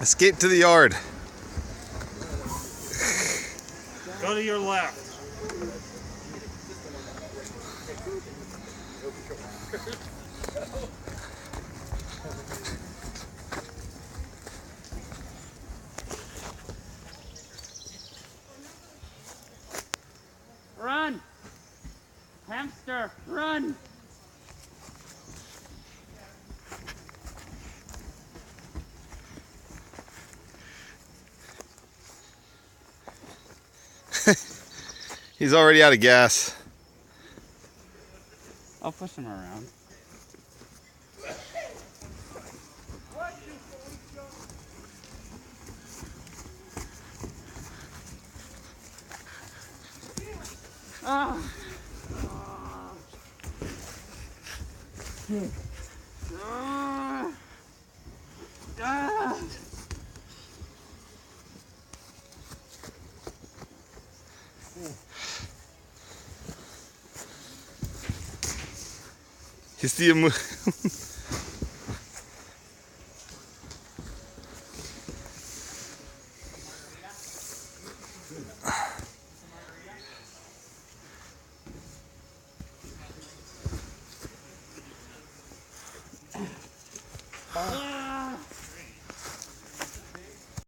Escape to the yard. Go to your left. Run! Hamster, run! He's already out of gas. I'll push him around. Ah. You see him move.